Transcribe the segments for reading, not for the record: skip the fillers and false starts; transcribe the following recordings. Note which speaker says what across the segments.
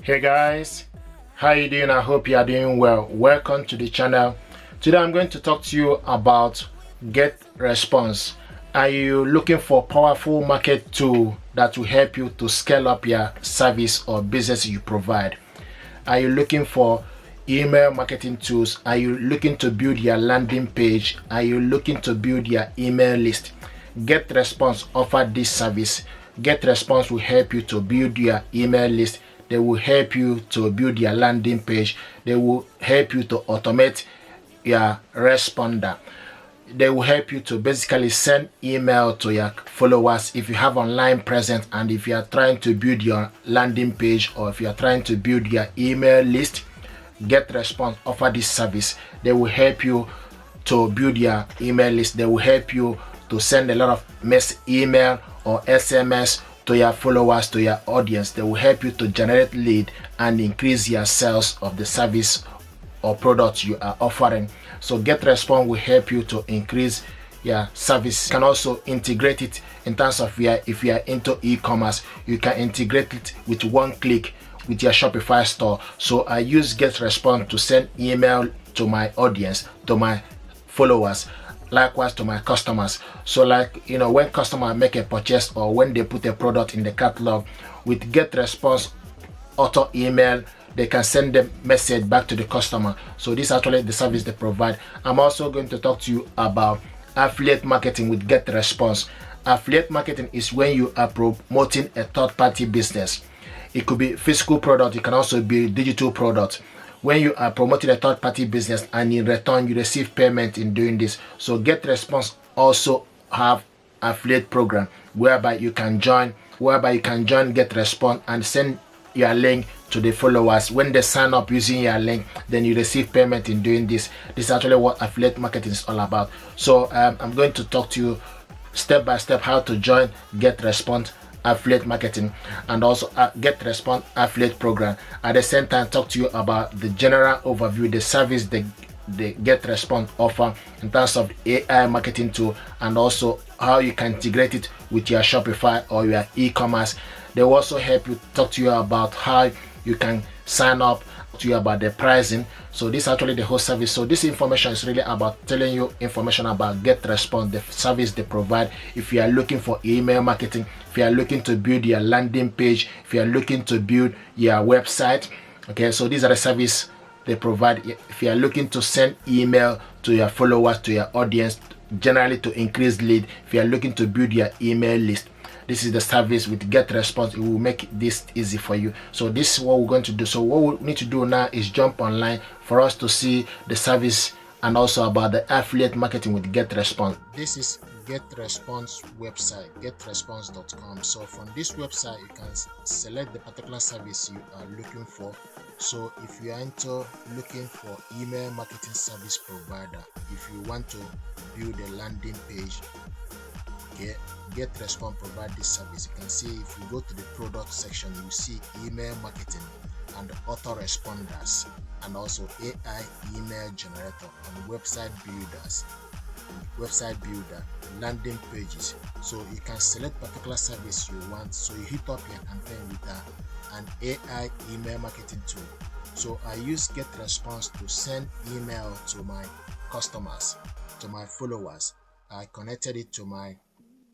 Speaker 1: Hey guys, how you doing? I hope you are doing well. Welcome to the channel. Today I'm going to talk to you about GetResponse. Are you looking for powerful market tool that will help you to scale up your service or business you provide? Are you looking for email marketing tools? Are you looking to build your landing page? Are you looking to build your email list? GetResponse offer this service. GetResponse will help you to build your email list. They will help you to build your landing page. They will help you to automate your responder. They will help you to basically send email to your followers if you have online presence, and if you are trying to build your landing page or if you are trying to build your email list. GetResponse offer this service. They will help you to build your email list. They will help you to send a lot of mass email or SMS to your followers, to your audience. They will help you to generate lead and increase your sales of the service or product you are offering. So GetResponse will help you to increase your service. You can also integrate it in terms of if you are into e-commerce, you can integrate it with one click with your Shopify store. So I use GetResponse to send email to my audience, to my followers, likewise to my customers. So when customers make a purchase or when they put a product in the catalog, with GetResponse auto email, they can send the message back to the customer. So this is actually the service they provide. I'm also going to talk to you about affiliate marketing with GetResponse. Affiliate marketing is when you are promoting a third-party business. It could be physical product, it can also be digital product. When you are promoting a third-party business and in return you receive payment in doing this. So GetResponse also have affiliate program whereby you can join GetResponse and send your link to the followers. When they sign up using your link, then you receive payment in doing this. This is actually what affiliate marketing is all about. So I'm going to talk to you step by step how to join GetResponse affiliate marketing and also GetResponse affiliate program. At the same time, talk to you about the general overview, the service the GetResponse offer in terms of AI marketing tool, and also how you can integrate it with your Shopify or your e-commerce. They will also help you, talk to you about how you can sign up, to you about the pricing. So this is actually the whole service. So this information is really about telling you information about GetResponse, the service they provide. If you are looking for email marketing, if you are looking to build your landing page, if you are looking to build your website, okay, so these are the service they provide. If you are looking to send email to your followers, to your audience, generally to increase lead, if you are looking to build your email list, this is the service with GetResponse. It will make this easy for you. So this is what we're going to do. So what we need to do now is jump online for us to see the service and also about the affiliate marketing with GetResponse. This is GetResponse website, getresponse.com. So from this website, you can select the particular service you are looking for. So if you are into looking for email marketing service provider, if you want to build a landing page, GetResponse provide this service. You can see if you go to the product section, you see email marketing and autoresponders, and also AI email generator and website builder, landing pages. So you can select particular service you want. So you hit up your campaign with an AI email marketing tool. So I use GetResponse to send email to my customers, to my followers. I connected it to my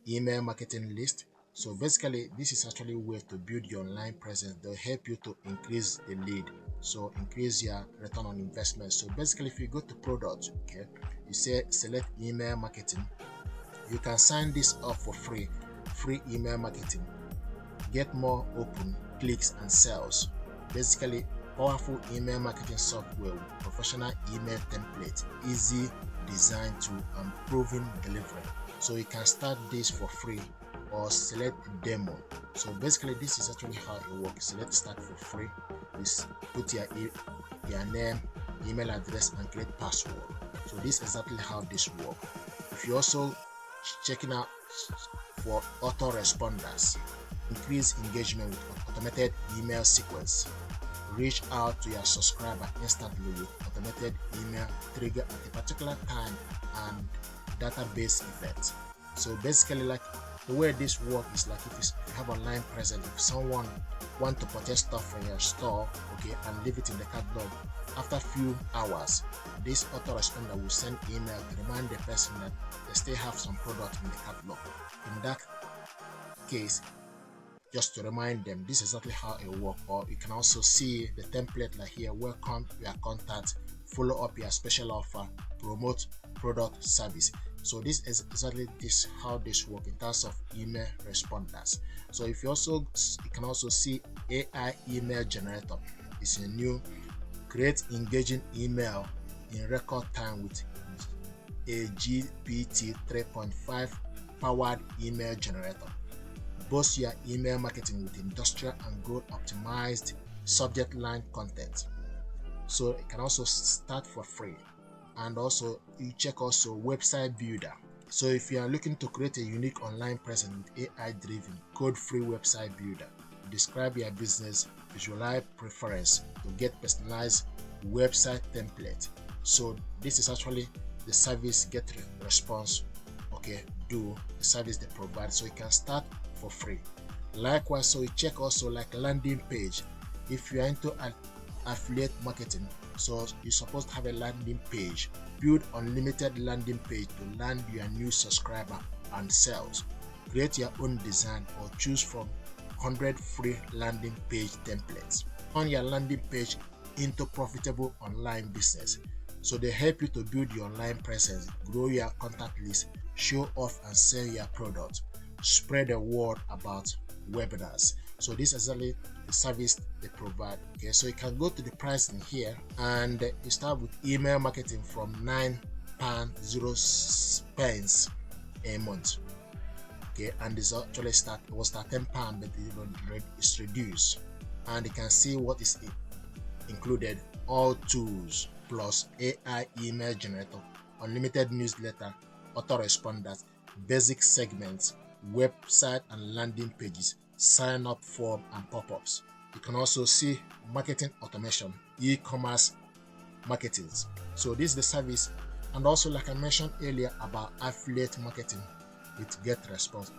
Speaker 1: email marketing list. So basically this is actually a way to build your online presence. They'll help you to increase the lead, so increase your return on investment. So basically if you go to product, okay, you say select email marketing, you can sign this up for free email marketing, get more open clicks and sales. Basically powerful email marketing software with professional email template, easy design tool and proven delivery. So you can start this for free or select demo. So basically this is actually how it works. Select start for free, you put your name, email address and create password. So this is exactly how this works. If you're also checking out for autoresponders, increase engagement with automated email sequence, reach out to your subscriber instantly with automated email trigger at a particular time and database event. So basically, like the way this works is like if you have online presence, if someone want to purchase stuff from your store, okay, and leave it in the catalog, after few hours, this autoresponder will send email to remind the person that they still have some product in the catalog. In that case, just to remind them, this is exactly how it works. Or you can also see the template like here: welcome your contact, follow up your special offer, promote product service. So this is exactly this how this works in terms of email responders. So if you can also see AI email generator. It's a new create engaging email in record time with a GPT 3.5 powered email generator. Boost your email marketing with industrial and growth optimized subject line content. So it can also start for free. And also you check also website builder. So if you are looking to create a unique online presence with AI driven code free website builder, describe your business, visualize preference to get personalized website template. So this is actually the service GetResponse do the service they provide. So you can start for free. Likewise, so you check also like landing page. If you are into affiliate marketing, so you're supposed to have a landing page. Build unlimited landing page to land your new subscriber and sales. Create your own design or choose from 100 free landing page templates. Turn your landing page into profitable online business. So they help you to build your online presence, grow your contact list, show off and sell your product, spread the word about webinars. So this is exactly the service they provide. Okay, so you can go to the pricing here and you start with email marketing from £9.0 a month. Okay, and it's actually it was start £10, but it's reduced. And you can see what is included: all tools plus AI email generator, unlimited newsletter, autoresponders, basic segments, website and landing pages, sign up form and pop-ups. You can also see marketing automation, e-commerce marketing. So this is the service. And also, like I mentioned earlier about affiliate marketing with GetResponse,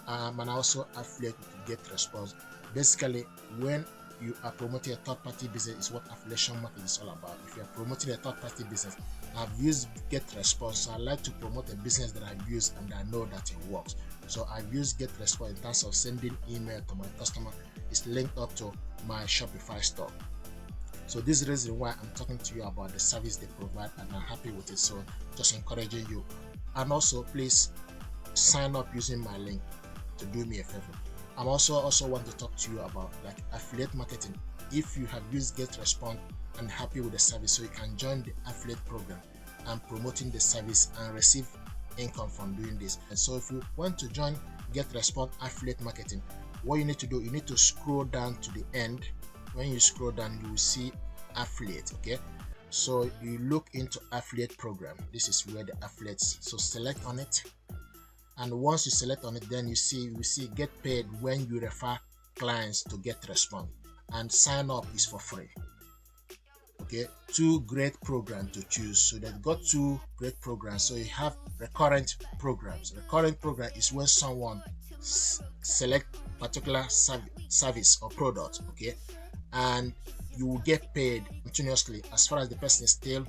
Speaker 1: and also affiliate with GetResponse. Basically, when you are promoting a third-party business, is what affiliation marketing is all about. If you are promoting a third-party business, I've used GetResponse, so I like to promote a business that I've used and I know that it works. So I've used GetResponse in terms of sending email to my customer. It's linked up to my Shopify store. So this is the reason why I'm talking to you about the service they provide, and I'm happy with it. So just encouraging you. And also, please sign up using my link to do me a favor. I also want to talk to you about like affiliate marketing. If you have used GetResponse and happy with the service, so you can join the affiliate program and promoting the service and receive income from doing this. And so if you want to join GetResponse affiliate marketing, what you need to do, you need to scroll down to the end. When you scroll down, you will see affiliate. Okay, so you look into affiliate program. This is where the affiliates, so select on it. And once you select on it, then you see get paid when you refer clients to GetResponse, and sign up is for free. Okay, two great programs to choose. So they've got two great programs. So you have recurrent programs. Recurrent program is when someone select particular service or product, okay, and you will get paid continuously as far as the person is still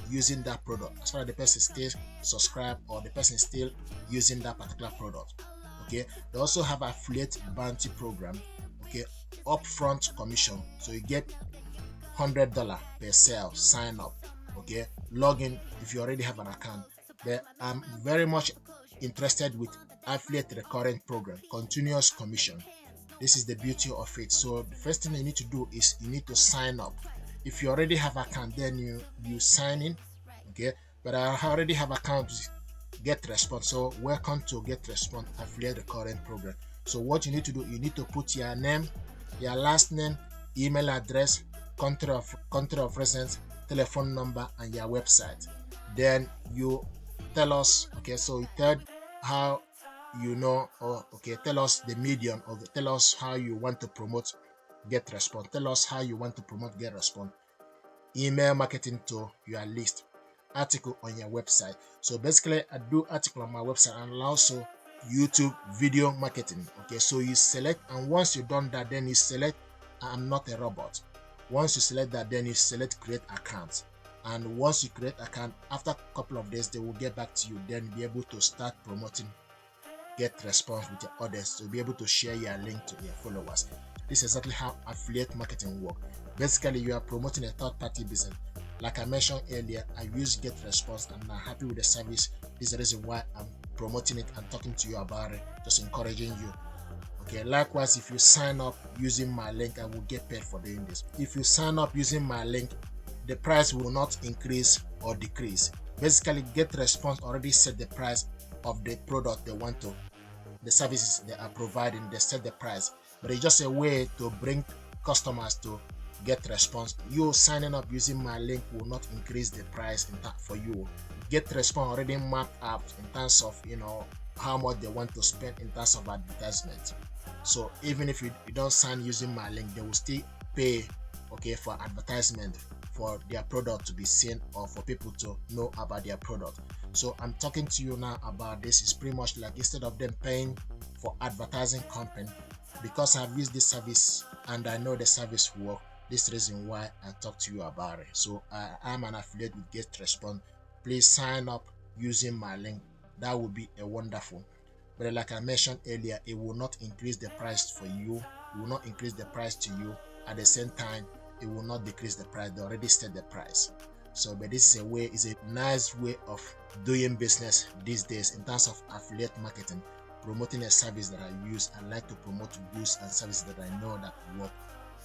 Speaker 1: using that product, as far as the person still subscribe or the person is still using that particular product. Okay, they also have affiliate bounty program. Okay, upfront commission, so you get $100 per sale sign up. Okay, log in if you already have an account. But I'm very much interested with affiliate recurrent program, continuous commission. This is the beauty of it. So the first thing you need to do is you need to sign up. If you already have account, then you sign in. Okay, but I already have account GetResponse, so welcome to GetResponse affiliate recurrent program. So what you need to do, you need to put your name, your last name, email address, country of residence, telephone number, and your website. Then you tell us, okay, so you tell how you know, or okay, tell us the medium of it, tell us how you want to promote GetResponse, tell us how you want to promote GetResponse email marketing to your list. article on your website. So basically I do article on my website and also YouTube video marketing. Okay, so you select, and once you've done that, then you select I'm not a robot. Once you select that, then you select create account, and once you create account, after a couple of days they will get back to you, then be able to start promoting GetResponse with your others, to be able to share your link to your followers. This is exactly how affiliate marketing works. Basically, you are promoting a third-party business. Like I mentioned earlier, I use GetResponse and I'm happy with the service. This is the reason why I'm promoting it and talking to you about it, just encouraging you. Okay, likewise, if you sign up using my link, I will get paid for doing this. If you sign up using my link, the price will not increase or decrease. Basically, GetResponse already set the price of the product they want to, the services they are providing. They set the price, but it's just a way to bring customers to GetResponse. You signing up using my link will not increase the price in that for you. GetResponse already mapped out in terms of how much they want to spend in terms of advertisement. So even if you don't sign using my link, they will still pay, okay, for advertisement, for their product to be seen or for people to know about their product. So I'm talking to you now about this. It's pretty much like, instead of them paying for advertising content, because I've used this service and I know the service work, this reason why I talk to you about it. So I am an affiliate with GetResponse. Please sign up using my link. That would be a wonderful. But like I mentioned earlier, it will not increase the price for you. It will not increase the price to you. At the same time, it will not decrease the price. They already set the price. So, but this is a nice way of doing business these days in terms of affiliate marketing, promoting a service that I use. I like to promote goods and services that I know that work.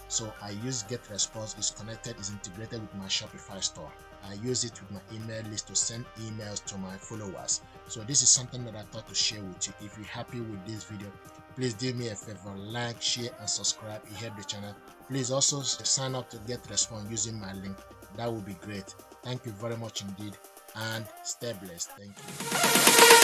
Speaker 1: So I use GetResponse. It's connected, is integrated with my Shopify store. I use it with my email list to send emails to my followers. So this is something that I thought to share with you. If you're happy with this video, please do me a favor, like, share and subscribe. It helps the channel. Please also sign up to GetResponse using my link. That would be great. Thank you very much indeed, and stay blessed. Thank you.